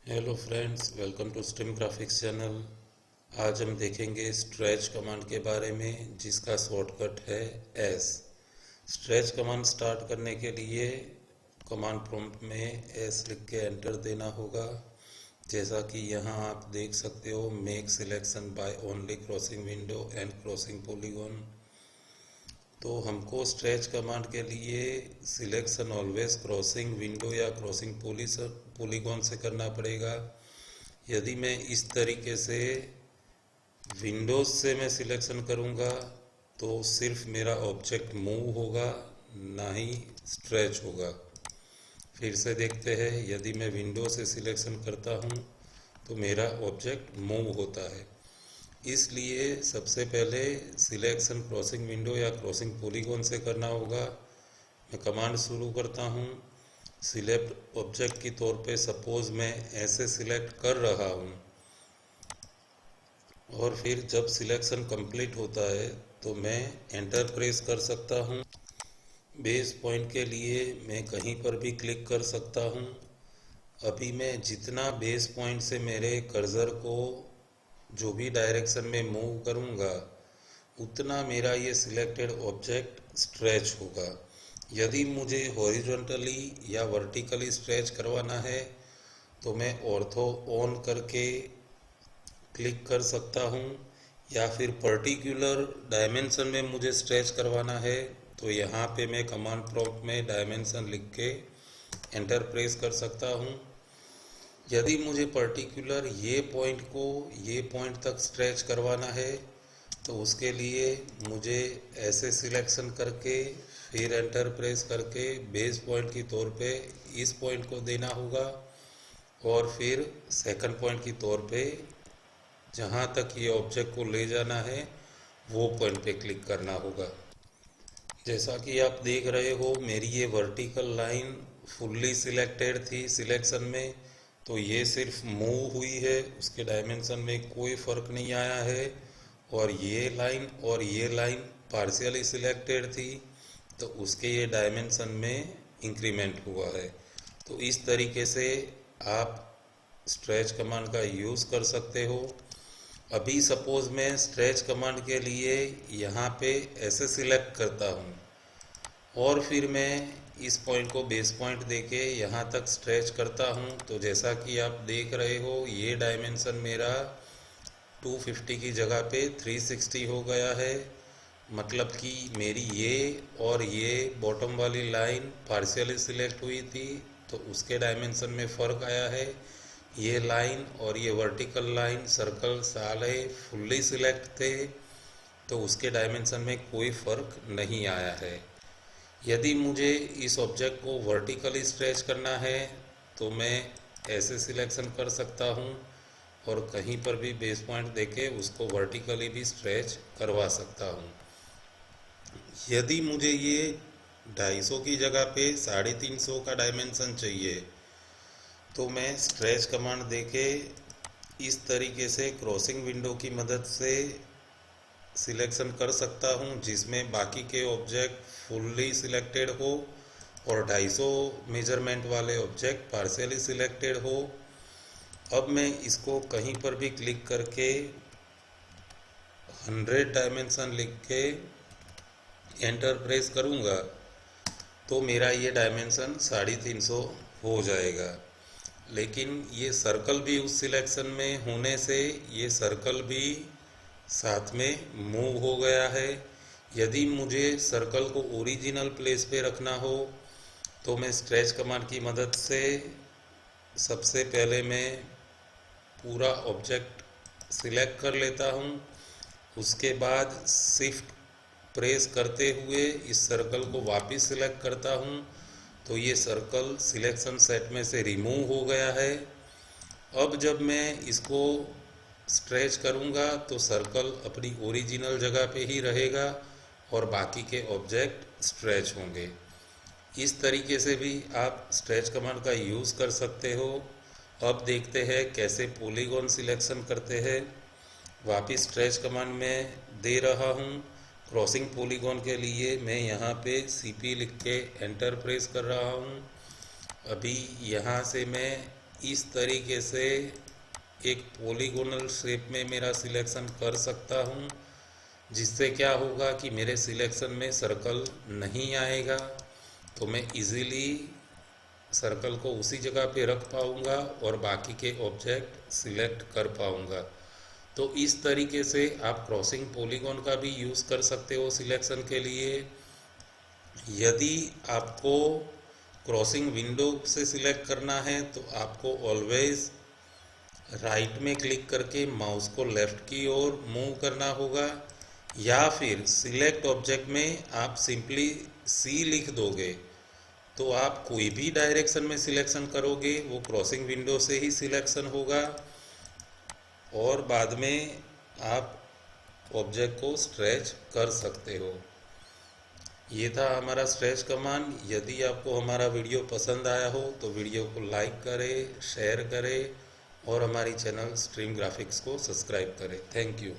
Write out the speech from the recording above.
Hello friends, welcome to Stream Graphics channel. आज हम देखेंगे स्ट्रेच कमांड के बारे में, जिसका शॉर्टकट है एस। स्ट्रेच कमांड स्टार्ट करने के लिए कमांड प्रॉम्प्ट में एस लिख के एंटर देना होगा। जैसा कि यहाँ आप देख सकते हो, make selection by only crossing window and crossing polygon. तो हमको स्ट्रेच कमांड के लिए सिलेक्शन ऑलवेज क्रॉसिंग विंडो या क्रॉसिंग पॉलीगॉन से करना पड़ेगा। यदि मैं इस तरीके से विंडोज से मैं सिलेक्शन करूँगा तो सिर्फ मेरा ऑब्जेक्ट मूव होगा, ना ही स्ट्रेच होगा। फिर से देखते हैं, यदि मैं विंडो से सिलेक्शन करता हूँ तो मेरा ऑब्जेक्ट मूव होता है। इसलिए सबसे पहले सिलेक्शन क्रॉसिंग विंडो या क्रॉसिंग पॉलीगॉन से करना होगा। मैं कमांड शुरू करता हूँ। सिलेक्ट ऑब्जेक्ट की तौर पे सपोज मैं ऐसे सिलेक्ट कर रहा हूँ, और फिर जब सिलेक्शन कंप्लीट होता है तो मैं एंटर प्रेस कर सकता हूँ। बेस पॉइंट के लिए मैं कहीं पर भी क्लिक कर सकता हूँ। अभी मैं जितना बेस पॉइंट से मेरे कर्सर को जो भी डायरेक्शन में मूव करूँगा, उतना मेरा ये सिलेक्टेड ऑब्जेक्ट स्ट्रेच होगा। यदि मुझे हॉरिजॉन्टली या वर्टिकली स्ट्रेच करवाना है तो मैं ऑर्थो ऑन करके क्लिक कर सकता हूँ, या फिर पर्टिकुलर डायमेंशन में मुझे स्ट्रेच करवाना है तो यहाँ पे मैं कमांड प्रॉम्प्ट में डायमेंशन लिख के एंटर प्रेस कर सकता हूँ। यदि मुझे पर्टिकुलर ये पॉइंट को ये पॉइंट तक स्ट्रेच करवाना है तो उसके लिए मुझे ऐसे सिलेक्शन करके फिर एंटर प्रेस करके बेस पॉइंट की तौर पे इस पॉइंट को देना होगा, और फिर सेकंड पॉइंट की तौर पे जहाँ तक ये ऑब्जेक्ट को ले जाना है वो पॉइंट पे क्लिक करना होगा। जैसा कि आप देख रहे हो, मेरी ये वर्टिकल लाइन फुल्ली सिलेक्टेड थी सिलेक्शन में, तो ये सिर्फ मूव हुई है, उसके डायमेंशन में कोई फ़र्क नहीं आया है। और ये लाइन पार्शियली सिलेक्टेड थी, तो उसके ये डायमेंशन में इंक्रीमेंट हुआ है। तो इस तरीके से आप स्ट्रेच कमांड का यूज़ कर सकते हो। अभी सपोज मैं स्ट्रेच कमांड के लिए यहाँ पे ऐसे सिलेक्ट करता हूँ, और फिर मैं इस पॉइंट को बेस पॉइंट देके यहाँ तक स्ट्रेच करता हूँ, तो जैसा कि आप देख रहे हो, ये डायमेंशन मेरा 250 की जगह पे 360 हो गया है। मतलब कि मेरी ये और ये बॉटम वाली लाइन पार्शियली सिलेक्ट हुई थी, तो उसके डायमेंशन में फ़र्क आया है। ये लाइन और ये वर्टिकल लाइन सर्कल साले फुल्ली सिलेक्ट थे, तो उसके डायमेंशन में कोई फ़र्क नहीं आया है। यदि मुझे इस ऑब्जेक्ट को वर्टिकली स्ट्रेच करना है तो मैं ऐसे सिलेक्शन कर सकता हूँ, और कहीं पर भी बेस पॉइंट देके उसको वर्टिकली भी स्ट्रेच करवा सकता हूँ। यदि मुझे ये 250 की जगह पे 350 का डायमेंशन चाहिए तो मैं स्ट्रेच कमांड देके इस तरीके से क्रॉसिंग विंडो की मदद से सिलेक्शन कर सकता हूँ, जिसमें बाकी के ऑब्जेक्ट फुल्ली सिलेक्टेड हो और 250 मेजरमेंट वाले ऑब्जेक्ट पार्शियली सिलेक्टेड हो। अब मैं इसको कहीं पर भी क्लिक करके 100 डायमेंशन लिख के एंटर प्रेस करूँगा तो मेरा ये डायमेंशन 350 हो जाएगा। लेकिन ये सर्कल भी उस सिलेक्शन में होने से ये सर्कल भी साथ में मूव हो गया है। यदि मुझे सर्कल को ओरिजिनल प्लेस पे रखना हो तो मैं स्ट्रेच कमांड की मदद से सबसे पहले मैं पूरा ऑब्जेक्ट सिलेक्ट कर लेता हूँ। उसके बाद शिफ्ट प्रेस करते हुए इस सर्कल को वापस सिलेक्ट करता हूँ, तो ये सर्कल सिलेक्शन सेट में से रिमूव हो गया है। अब जब मैं इसको स्ट्रेच करूँगा तो सर्कल अपनी ओरिजिनल जगह पे ही रहेगा और बाकी के ऑब्जेक्ट स्ट्रेच होंगे। इस तरीके से भी आप स्ट्रेच कमांड का यूज़ कर सकते हो। अब देखते हैं कैसे पॉलीगॉन सिलेक्शन करते हैं। वापस स्ट्रेच कमांड में दे रहा हूँ। क्रॉसिंग पॉलीगॉन के लिए मैं यहाँ पे CP लिख के एंटर प्रेस कर रहा हूँ। अभी यहाँ से मैं इस तरीके से एक पॉलीगोनल शेप में मेरा सिलेक्शन कर सकता हूँ, जिससे क्या होगा कि मेरे सिलेक्शन में सर्कल नहीं आएगा, तो मैं इजीली सर्कल को उसी जगह पे रख पाऊँगा और बाकी के ऑब्जेक्ट सिलेक्ट कर पाऊँगा। तो इस तरीके से आप क्रॉसिंग पॉलीगॉन का भी यूज़ कर सकते हो सिलेक्शन के लिए। यदि आपको क्रॉसिंग विंडो से सिलेक्ट करना है तो आपको ऑलवेज राइट में क्लिक करके माउस को लेफ़्ट की ओर मूव करना होगा, या फिर सिलेक्ट ऑब्जेक्ट में आप सिंपली सी लिख दोगे तो आप कोई भी डायरेक्शन में सिलेक्शन करोगे वो क्रॉसिंग विंडो से ही सिलेक्शन होगा, और बाद में आप ऑब्जेक्ट को स्ट्रेच कर सकते हो। ये था हमारा स्ट्रेच कमांड। यदि आपको हमारा वीडियो पसंद आया हो तो वीडियो को लाइक करें, शेयर करें और हमारी चैनल स्ट्रीम ग्राफिक्स को सब्सक्राइब करें। Thank you.